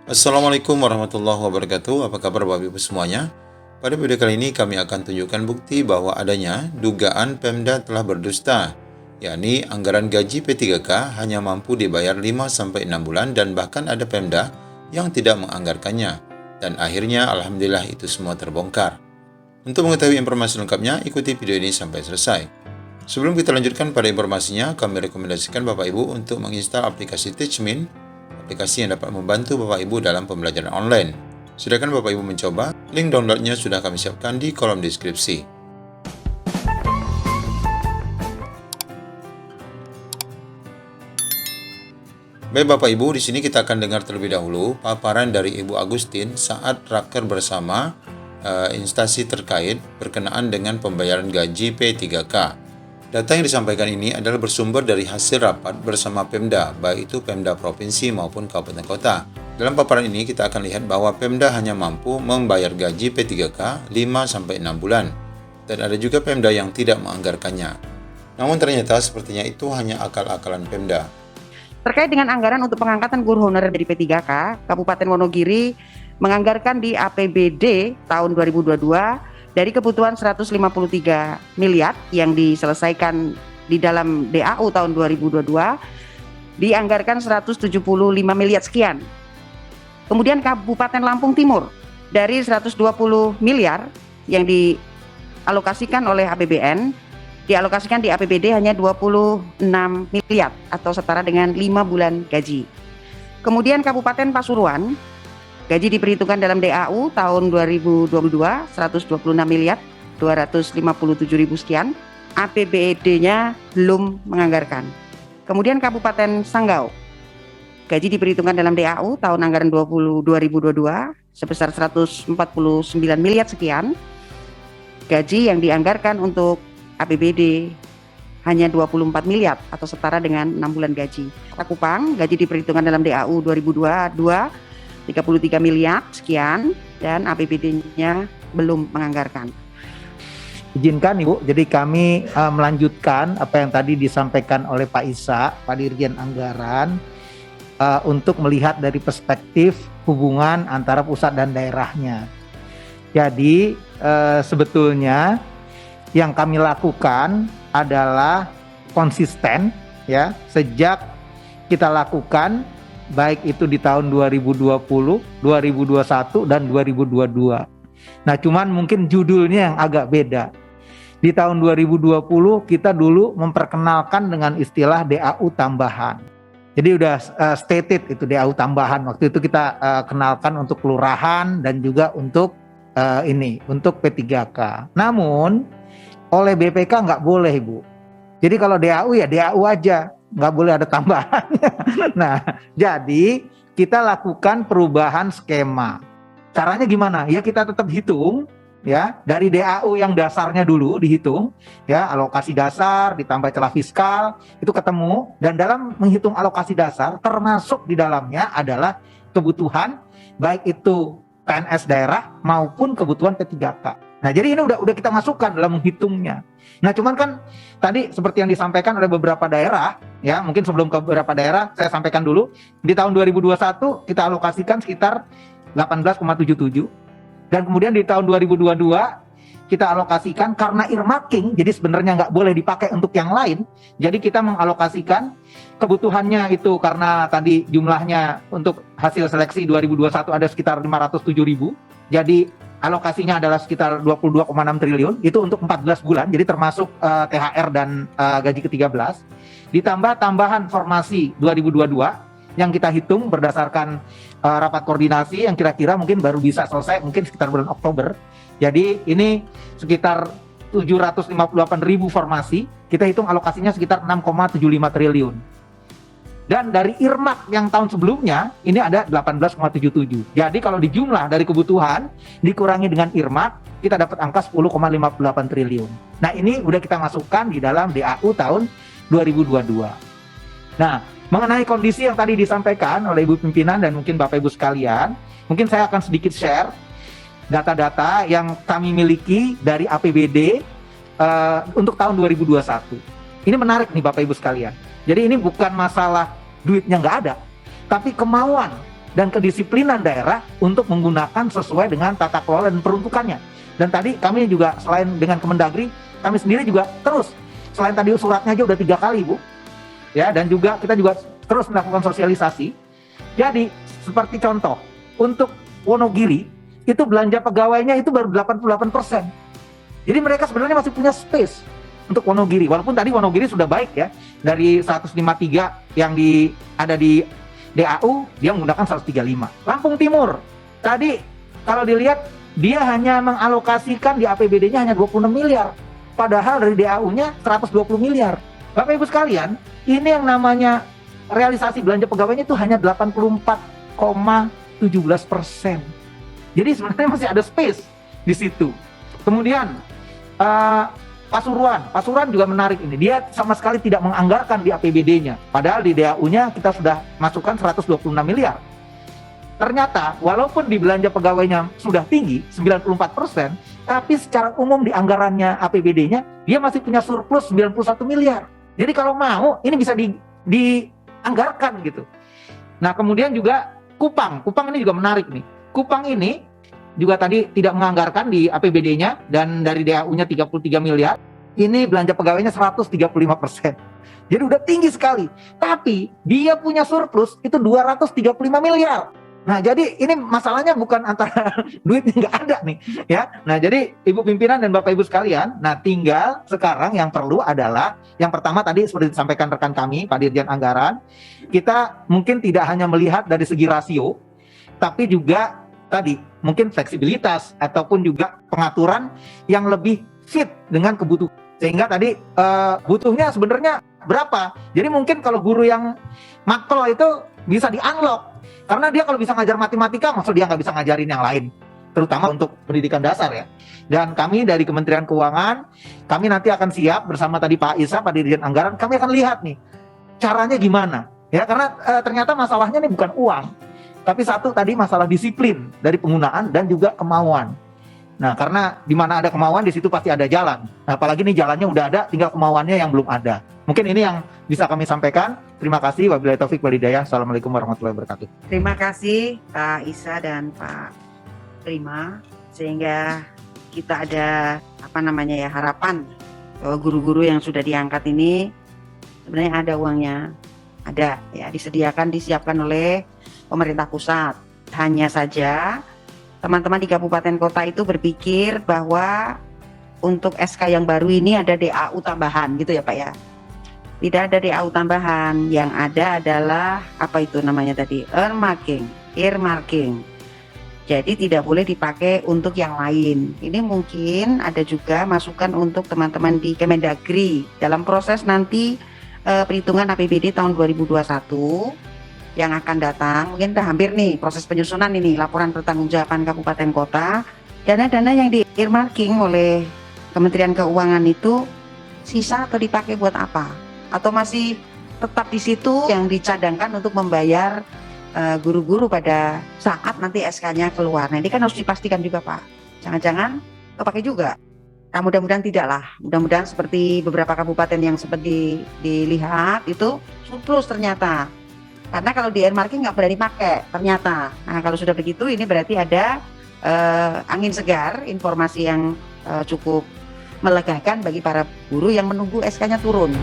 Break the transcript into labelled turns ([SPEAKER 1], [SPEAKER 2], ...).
[SPEAKER 1] Assalamualaikum warahmatullahi wabarakatuh. Apa kabar Bapak Ibu semuanya? Pada video kali ini kami akan tunjukkan bukti bahwa adanya dugaan Pemda telah berdusta, yakni anggaran gaji P3K hanya mampu dibayar 5-6 bulan dan bahkan ada Pemda yang tidak menganggarkannya. Dan akhirnya alhamdulillah itu semua terbongkar. Untuk mengetahui informasi lengkapnya, ikuti video ini sampai selesai. Sebelum kita lanjutkan pada informasinya, kami rekomendasikan Bapak Ibu untuk menginstal aplikasi Teachmin, aplikasi yang dapat membantu Bapak Ibu dalam pembelajaran online. Silakan Bapak Ibu mencoba, link downloadnya sudah kami siapkan di kolom deskripsi. Baik Bapak Ibu, di sini kita akan dengar terlebih dahulu paparan dari Ibu Agustin saat raker bersama instansi terkait berkenaan dengan pembayaran gaji P3K. Data yang disampaikan ini adalah bersumber dari hasil rapat bersama Pemda, baik itu Pemda Provinsi maupun Kabupaten Kota. Dalam paparan ini kita akan lihat bahwa Pemda hanya mampu membayar gaji P3K 5-6 bulan, dan ada juga Pemda yang tidak menganggarkannya. Namun ternyata sepertinya itu hanya akal-akalan Pemda.
[SPEAKER 2] Terkait dengan anggaran untuk pengangkatan guru honorer dari P3K, Kabupaten Wonogiri menganggarkan di APBD tahun 2022 dari kebutuhan 153 miliar yang diselesaikan di dalam DAU tahun 2022, dianggarkan 175 miliar sekian. Kemudian Kabupaten Lampung Timur dari 120 miliar yang dialokasikan oleh APBN, dialokasikan di APBD hanya 26 miliar atau setara dengan 5 bulan gaji. Kemudian Kabupaten Pasuruan, gaji diperhitungkan dalam DAU tahun 2022 126 miliar 257 ribu sekian, APBD-nya belum menganggarkan. Kemudian Kabupaten Sanggau, gaji diperhitungkan dalam DAU tahun anggaran 2022 sebesar 149 miliar sekian, gaji yang dianggarkan untuk APBD hanya 24 miliar atau setara dengan 6 bulan gaji. Kupang, gaji diperhitungkan dalam DAU 2022 33 miliar sekian dan APBD-nya belum menganggarkan.
[SPEAKER 3] Izinkan Ibu, jadi kami melanjutkan apa yang tadi disampaikan oleh Pak Isa, Pak Dirjen Anggaran, untuk melihat dari perspektif hubungan antara pusat dan daerahnya. Jadi sebetulnya yang kami lakukan adalah konsisten ya, sejak kita lakukan baik itu di tahun 2020, 2021, dan 2022. Nah, cuman mungkin judulnya yang agak beda. Di tahun 2020 kita dulu memperkenalkan dengan istilah DAU tambahan. Jadi udah stated itu DAU tambahan. Waktu itu kita kenalkan untuk kelurahan dan juga untuk untuk P3K. Namun oleh BPK nggak boleh, Bu. Jadi kalau DAU ya DAU aja, nggak boleh ada tambahannya. Nah, jadi kita lakukan perubahan skema. Caranya gimana? Ya kita tetap hitung ya, dari DAU yang dasarnya dulu dihitung ya, alokasi dasar ditambah celah fiskal itu ketemu, dan dalam menghitung alokasi dasar termasuk di dalamnya adalah kebutuhan baik itu PNS daerah maupun kebutuhan P3K. Nah, jadi ini udah kita masukkan dalam menghitungnya. Nah, cuman kan tadi seperti yang disampaikan oleh beberapa daerah, ya mungkin sebelum ke beberapa daerah saya sampaikan dulu, di tahun 2021 kita alokasikan sekitar 18,77, dan kemudian di tahun 2022 kita alokasikan karena earmarking, jadi sebenarnya nggak boleh dipakai untuk yang lain, jadi kita mengalokasikan kebutuhannya itu karena tadi jumlahnya untuk hasil seleksi 2021 ada sekitar 507.000, jadi alokasinya adalah sekitar 22,6 triliun, itu untuk 14 bulan, jadi termasuk THR dan gaji ke-13. Ditambah tambahan formasi 2022 yang kita hitung berdasarkan rapat koordinasi yang kira-kira mungkin baru bisa selesai mungkin sekitar bulan Oktober. Jadi ini sekitar 758.000 formasi, kita hitung alokasinya sekitar 6,75 triliun. Dan dari earmark yang tahun sebelumnya ini ada 18,77. Jadi kalau dijumlah dari kebutuhan dikurangi dengan earmark, kita dapat angka 10,58 triliun. Nah, ini udah kita masukkan di dalam DAU tahun 2022. Nah, mengenai kondisi yang tadi disampaikan oleh Ibu Pimpinan dan mungkin Bapak Ibu sekalian, mungkin saya akan sedikit share data-data yang kami miliki dari APBD untuk tahun 2021. Ini menarik nih Bapak Ibu sekalian. Jadi ini bukan masalah duitnya nggak ada, tapi kemauan dan kedisiplinan daerah untuk menggunakan sesuai dengan tata kelola dan peruntukannya. Dan tadi kami juga selain dengan Kemendagri, kami sendiri juga terus, selain tadi suratnya aja udah 3 kali Bu, ya, dan juga kita juga terus melakukan sosialisasi. Jadi seperti contoh, untuk Wonogiri itu belanja pegawainya itu baru 88%. Jadi mereka sebenarnya masih punya space untuk Wonogiri, walaupun tadi Wonogiri sudah baik ya, dari 153 yang ada di DAU, dia menggunakan 135. Lampung Timur, tadi kalau dilihat, dia hanya mengalokasikan di APBD-nya hanya 26 miliar, padahal dari DAU-nya 120 miliar. Bapak Ibu sekalian, ini yang namanya realisasi belanja pegawainya itu hanya 84,17%. Jadi sebenarnya masih ada space di situ. Kemudian Pasuruan juga menarik ini. Dia sama sekali tidak menganggarkan di APBD-nya. Padahal di DAU-nya kita sudah masukkan 126 miliar. Ternyata walaupun di belanja pegawainya sudah tinggi, 94%, tapi secara umum di anggarannya APBD-nya, dia masih punya surplus 91 miliar. Jadi kalau mau, ini bisa dianggarkan gitu. Nah kemudian juga Kupang ini juga menarik nih. Kupang ini juga tadi tidak menganggarkan di APBD-nya dan dari DAU-nya 33 miliar. Ini belanja pegawainya 135%. Jadi udah tinggi sekali. Tapi dia punya surplus itu 235 miliar. Nah, jadi ini masalahnya bukan antara duitnya nggak ada nih, ya. Nah, jadi Ibu pimpinan dan Bapak Ibu sekalian, nah tinggal sekarang yang perlu adalah yang pertama tadi seperti disampaikan rekan kami Pak Dirjen Anggaran, kita mungkin tidak hanya melihat dari segi rasio, tapi juga tadi mungkin fleksibilitas ataupun juga pengaturan yang lebih fit dengan kebutuhan. Sehingga tadi butuhnya sebenarnya berapa. Jadi mungkin kalau guru yang makro itu bisa di-unlock. Karena dia kalau bisa ngajar matematika, maksud dia nggak bisa ngajarin yang lain. Terutama untuk pendidikan dasar ya. Dan kami dari Kementerian Keuangan, kami nanti akan siap bersama tadi Pak Isa, Pak Dirjen Anggaran, kami akan lihat nih caranya gimana. Ya, karena ternyata masalahnya nih bukan uang. Tapi satu tadi masalah disiplin dari penggunaan dan juga kemauan. Nah, karena di mana ada kemauan di situ pasti ada jalan. Nah, apalagi nih jalannya udah ada, tinggal kemauannya yang belum ada. Mungkin ini yang bisa kami sampaikan. Terima kasih. Wabillahi taufik wal hidayah. Assalamualaikum warahmatullahi wabarakatuh.
[SPEAKER 2] Terima kasih Pak Isa dan Pak Prima, sehingga kita ada harapan bahwa guru-guru yang sudah diangkat ini sebenarnya ada uangnya, ada ya, disiapkan oleh pemerintah pusat. Hanya saja teman-teman di kabupaten kota itu berpikir bahwa untuk SK yang baru ini ada DAU tambahan gitu ya Pak ya. Tidak ada DAU tambahan, yang ada adalah earmarking. Jadi tidak boleh dipakai untuk yang lain. Ini mungkin ada juga masukan untuk teman-teman di Kemendagri dalam proses nanti perhitungan APBD tahun 2021 yang akan datang. Mungkin udah hampir nih proses penyusunan ini, laporan pertanggungjawaban kabupaten kota. Dana-dana yang di earmarking oleh Kementerian Keuangan itu sisa atau dipakai buat apa? Atau masih tetap di situ yang dicadangkan untuk membayar guru-guru pada saat nanti SK-nya keluar. Nah ini kan harus dipastikan juga Pak. Jangan-jangan kepake juga. Nah mudah-mudahan tidak lah. Mudah-mudahan seperti beberapa kabupaten yang seperti dilihat itu surplus ternyata. Karena kalau di earmarking nggak berani pakai ternyata. Nah kalau sudah begitu ini berarti ada angin segar, informasi yang cukup melegakan bagi para guru yang menunggu SK-nya turun.